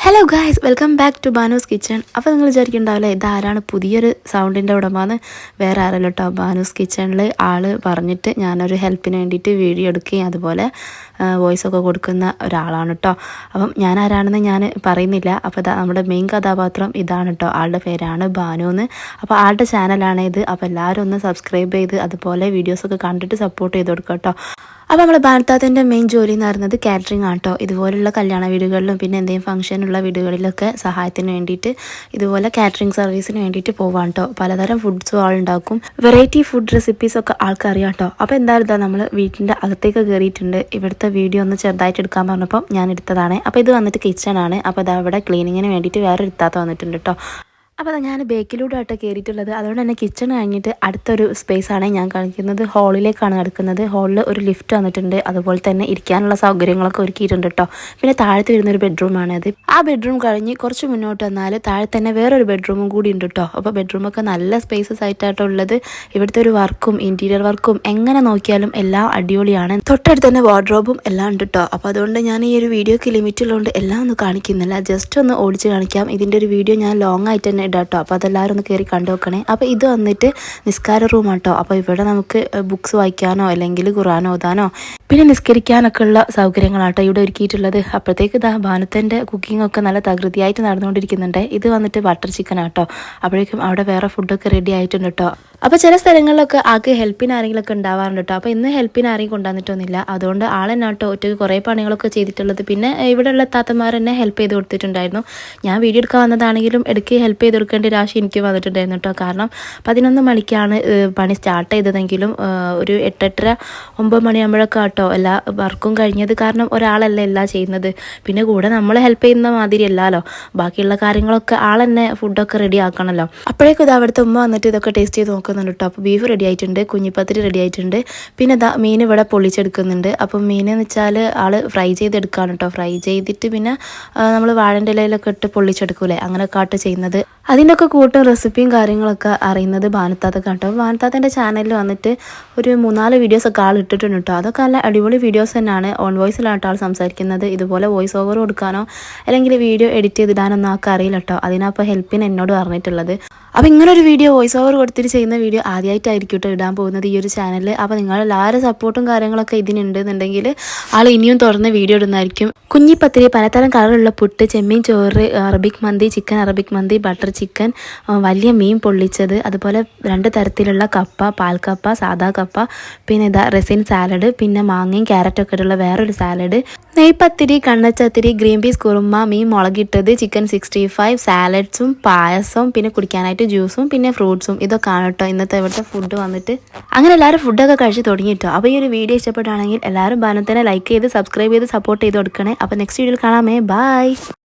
Hello guys, welcome back to Banu's kitchen. അപ്പോൾ നിങ്ങൾ വിചാരിക്കുന്നുണ്ടാവില്ലേ ഇതാരാണ് പുതിയൊരു സൗണ്ടിൻ്റെ ഉടമയെന്ന്? വേറെ ആരല്ലോ കേട്ടോ. ബാനൂസ് കിച്ചണിൽ ആൾ പറഞ്ഞിട്ട് ഞാനൊരു ഹെൽപ്പിന് വേണ്ടിയിട്ട് വീഡിയോ എടുക്കുകയും അതുപോലെ വോയിസൊക്കെ കൊടുക്കുന്ന ഒരാളാണ് കേട്ടോ. അപ്പം ഞാൻ ആരാണെന്ന് ഞാൻ പറയുന്നില്ല. അപ്പോൾ നമ്മുടെ മെയിൻ കഥാപാത്രം ഇതാണ് കേട്ടോ. ആളുടെ പേരാണ് ബാനു എന്ന്. അപ്പോൾ ആളുടെ ചാനലാണ് ഇത്. അപ്പോൾ എല്ലാവരും ഒന്ന് സബ്സ്ക്രൈബ് ചെയ്ത് അതുപോലെ വീഡിയോസൊക്കെ കണ്ടിട്ട് സപ്പോർട്ട് ചെയ്ത് കൊടുക്കുക കേട്ടോ. അപ്പോൾ നമ്മൾ ഭാരതാത്തിൻ്റെ മെയിൻ ജോലി എന്ന് പറയുന്നത് കാറ്ററിംഗ് ആണ് കേട്ടോ. ഇതുപോലുള്ള കല്യാണ വീടുകളിലും പിന്നെ എന്തെങ്കിലും ഫംഗ്ഷനുള്ള വീടുകളിലൊക്കെ സഹായത്തിന് വേണ്ടിയിട്ട് ഇതുപോലെ കാറ്ററിംഗ് സർവീസിന് വേണ്ടിയിട്ട് പോവാണ് കേട്ടോ. പലതരം ഫുഡ്സും ആളുണ്ടാക്കും. വെറൈറ്റി ഫുഡ് റെസിപ്പീസൊക്കെ ആൾക്കറിയാം കേട്ടോ. അപ്പോൾ എന്തായാലും നമ്മൾ വീട്ടിൻ്റെ അകത്തേക്ക് കയറിയിട്ടുണ്ട്. ഇവിടുത്തെ വീഡിയോ ഒന്ന് ചെറുതായിട്ട് എടുക്കാൻ പറഞ്ഞപ്പോൾ ഞാൻ എടുത്തതാണ്. അപ്പോൾ ഇത് വന്നിട്ട് കിച്ചണാണ്. അപ്പോൾ അത് അവിടെ ക്ലീനിങ്ങിന് വേണ്ടിയിട്ട് വേറെ എടുത്താത്ത വന്നിട്ടുണ്ട് കേട്ടോ. അപ്പോൾ ഞാൻ ബേക്കിലൂടെ ആയിട്ട് കയറിയിട്ടുള്ളത്. അതുകൊണ്ട് തന്നെ കിച്ചൺ കഴിഞ്ഞിട്ട് അടുത്തൊരു സ്പേസാണ് ഞാൻ കാണിക്കുന്നത്. ഹാളിലേക്കാണ് നടക്കുന്നത്. ഹാളിൽ ഒരു ലിഫ്റ്റ് വന്നിട്ടുണ്ട്. അതുപോലെ തന്നെ ഇരിക്കാനുള്ള സൗകര്യങ്ങളൊക്കെ ഒരുക്കിയിട്ടുണ്ട് കേട്ടോ. പിന്നെ താഴത്ത് വരുന്നൊരു ബെഡ്റൂമാണത്. ആ ബെഡ്റൂം കഴിഞ്ഞ് കുറച്ച് മുന്നോട്ട് വന്നാൽ താഴെ തന്നെ വേറൊരു ബെഡ്റൂമും കൂടി ഉണ്ട് കേട്ടോ. അപ്പോൾ ബെഡ്റൂമൊക്കെ നല്ല സ്പേസസ് ആയിട്ടായിട്ടുള്ളത്. ഇവിടുത്തെ ഒരു വർക്കും ഇൻറ്റീരിയർ വർക്കും എങ്ങനെ നോക്കിയാലും എല്ലാം അടിപൊളിയാണ്. തൊട്ടടുത്ത് തന്നെ വാർഡ്രോബും എല്ലാം ഉണ്ട് കേട്ടോ. അപ്പോൾ അതുകൊണ്ട് ഞാൻ ഈ ഒരു വീഡിയോക്ക് ലിമിറ്റുള്ളതുകൊണ്ട് എല്ലാം ഒന്നും കാണിക്കുന്നില്ല. ജസ്റ്റ് ഒന്ന് ഓടിച്ച് കാണിക്കാം. ഇതിൻ്റെ ഒരു വീഡിയോ ഞാൻ ലോങ് ആയിട്ട് തന്നെ ഇടാട്ടോ. അപ്പോൾ അതെല്ലാവരും ഒന്ന് കയറി കണ്ടു നോക്കണേ. അപ്പോൾ ഇത് വന്നിട്ട് നിസ്കാര റൂമാണ് കേട്ടോ. അപ്പോൾ ഇവിടെ നമുക്ക് ബുക്സ് വായിക്കാനോ അല്ലെങ്കിൽ ഖുർആൻ ഓതാനോ പിന്നെ നിസ്കരിക്കാനൊക്കെ ഉള്ള സൗകര്യങ്ങളാട്ടോ ഇവിടെ ഒരുക്കിയിട്ടുള്ളത്. അപ്പോഴത്തേക്ക് ഭാനുത്തൻ്റെ കുക്കിംഗ് ഒക്കെ നല്ല തകൃതിയായിട്ട് നടന്നുകൊണ്ടിരിക്കുന്നുണ്ട്. ഇത് വന്നിട്ട് ബട്ടർ ചിക്കൻ ആട്ടോ. അപ്പോഴേക്കും അവിടെ വേറെ ഫുഡൊക്കെ റെഡി ആയിട്ടുണ്ട് കേട്ടോ. അപ്പോൾ ചില സ്ഥലങ്ങളിലൊക്കെ ആൾക്ക് ഹെൽപ്പിന് ആരെങ്കിലുമൊക്കെ ഉണ്ടാവാറുണ്ട് കേട്ടോ. അപ്പോൾ ഇന്ന് ഹെൽപ്പിന് ആരെയും കൊണ്ടുവന്നിട്ടൊന്നുമില്ല. അതുകൊണ്ട് ആളെന്നെ കേട്ടോ ഒറ്റയ്ക്ക് കുറേ പണികളൊക്കെ ചെയ്തിട്ടുള്ളത്. പിന്നെ ഇവിടെയുള്ള താത്തമാർ എന്നെ ഹെൽപ്പ് ചെയ്ത് കൊടുത്തിട്ടുണ്ടായിരുന്നു. ഞാൻ വീഡിയോ എടുക്കാൻ വന്നതാണെങ്കിലും ഇടയ്ക്ക് ഹെൽപ്പ് ചെയ്ത് കൊടുക്കേണ്ട ഒരു ആശയം എനിക്ക് വന്നിട്ടുണ്ടായിരുന്നു കേട്ടോ. കാരണം 11 മണിക്കാണ് പണി സ്റ്റാർട്ട് ചെയ്തതെങ്കിലും ഒരു 8:30 9 മണിയാകുമ്പോഴൊക്കെ കേട്ടോ എല്ലാ വർക്കും കഴിഞ്ഞത്. കാരണം ഒരാളല്ല എല്ലാം ചെയ്യുന്നത്. പിന്നെ കൂടെ നമ്മൾ ഹെൽപ്പ് ചെയ്യുന്ന മാതിരി അല്ലല്ലോ. ബാക്കിയുള്ള കാര്യങ്ങളൊക്കെ ആളെന്നെ ഫുഡൊക്കെ റെഡി ആക്കണമല്ലോ. അപ്പോഴേക്കും ഇത് അവിടുത്തെ ഉമ്മ വന്നിട്ട് ഇതൊക്കെ ടേസ്റ്റ് ചെയ്ത് നോക്കുന്നുണ്ട് കേട്ടോ. അപ്പോൾ ബീഫ് റെഡി ആയിട്ടുണ്ട്, കുഞ്ഞിപ്പത്തിരി റെഡി ആയിട്ടുണ്ട്. പിന്നെ മീൻ ഇവിടെ പൊള്ളിച്ചെടുക്കുന്നുണ്ട്. അപ്പം മീൻ എന്ന് വെച്ചാൽ ആൾ ഫ്രൈ ചെയ്തെടുക്കുകയാണ് കേട്ടോ. ഫ്രൈ ചെയ്തിട്ട് പിന്നെ നമ്മൾ വാഴൻ്റെ ഇലയിലൊക്കെ ഇട്ട് പൊള്ളിച്ചെടുക്കൂലേ, അങ്ങനെയൊക്കെ ആട്ട് ചെയ്യുന്നത്. അതിൻ്റെയൊക്കെ കൂട്ടും റെസിപ്പിയും കാര്യങ്ങളൊക്കെ അറിയുന്നത് ഭാനുത്താത്തൊക്കെ കേട്ടോ. ഭാനുത്താത്തൻ്റെ ചാനലിൽ വന്നിട്ട് ഒരു 3-4 വീഡിയോസൊക്കെ ആൾ ഇട്ടിട്ടുണ്ട് കേട്ടോ. അതൊക്കെ നല്ല അടിപൊളി വീഡിയോസ് തന്നെയാണ്. ഓൺ വോയിസിലാട്ടോ ആൾ സംസാരിക്കുന്നത്. ഇതുപോലെ വോയിസ് ഓവർ കൊടുക്കാനോ അല്ലെങ്കിൽ വീഡിയോ എഡിറ്റ് ചെയ്തിടാനൊന്നും ആൾക്ക് അറിയില്ല കേട്ടോ. അതിനപ്പോൾ ഹെൽപ്പിന് എന്നോട് പറഞ്ഞിട്ടുള്ളത്. അപ്പോൾ ഇങ്ങനൊരു വീഡിയോ വോയിസ് ഓവർ കൊടുത്തിട്ട് ചെയ്യുന്ന വീഡിയോ ആദ്യമായിട്ടായിരിക്കും കേട്ടോ ഇടാൻ പോകുന്നത് ഈ ഒരു ചാനലിൽ. അപ്പോൾ നിങ്ങളെല്ലാവരും സപ്പോർട്ടും കാര്യങ്ങളൊക്കെ ഇതിനുണ്ടെന്നുണ്ടെങ്കിൽ ആൾ ഇനിയും തുറന്ന് വീഡിയോ ഇടുന്നതായിരിക്കും. കുഞ്ഞിപ്പത്തിരി, പലതരം കളറുള്ള പുട്ട്, ചെമ്മീൻ ചോറ്, അറബിക് മന്തി, ചിക്കൻ അറബിക് മന്തി, ബട്ടർ ചിക്കൻ, വലിയ മീൻ പൊള്ളിച്ചത്, അതുപോലെ 2 തരത്തിലുള്ള കപ്പ, പാൽക്കപ്പ, സാദാ കപ്പ, പിന്നെ റെസിൻ സാലഡ്, പിന്നെ മാങ്ങയും ക്യാരറ്റൊക്കെ ഉള്ള വേറൊരു സാലഡ്, നെയ്പത്തിരി, കണ്ണച്ചത്തിരി, ഗ്രീൻ പീസ് കുറുമ, മീൻ മുളകിട്ടത്, ചിക്കൻ 65, സാലഡ്സും പായസവും പിന്നെ കുടിക്കാനായിട്ട് ജ്യൂസും പിന്നെ ഫ്രൂട്ട്സും. ഇതൊക്കെയാണ് കേട്ടോ ഇന്നത്തെ ഇവിടുത്തെ ഫുഡ് വന്നിട്ട്. അങ്ങനെ എല്ലാവരും ഫുഡൊക്കെ കഴിച്ച് തുടങ്ങിയിട്ടോ. അപ്പോൾ ഈ ഒരു വീഡിയോ ഇഷ്ടപ്പെട്ടാണെങ്കിൽ എല്ലാവരും ഭാനുത്തിനെ ലൈക്ക് ചെയ്ത് സബ്സ്ക്രൈബ് ചെയ്ത് സപ്പോർട്ട് ചെയ്ത് കൊടുക്കണേ. അപ്പോൾ നെക്സ്റ്റ് വീഡിയോയിൽ കാണാമേ. ബൈ.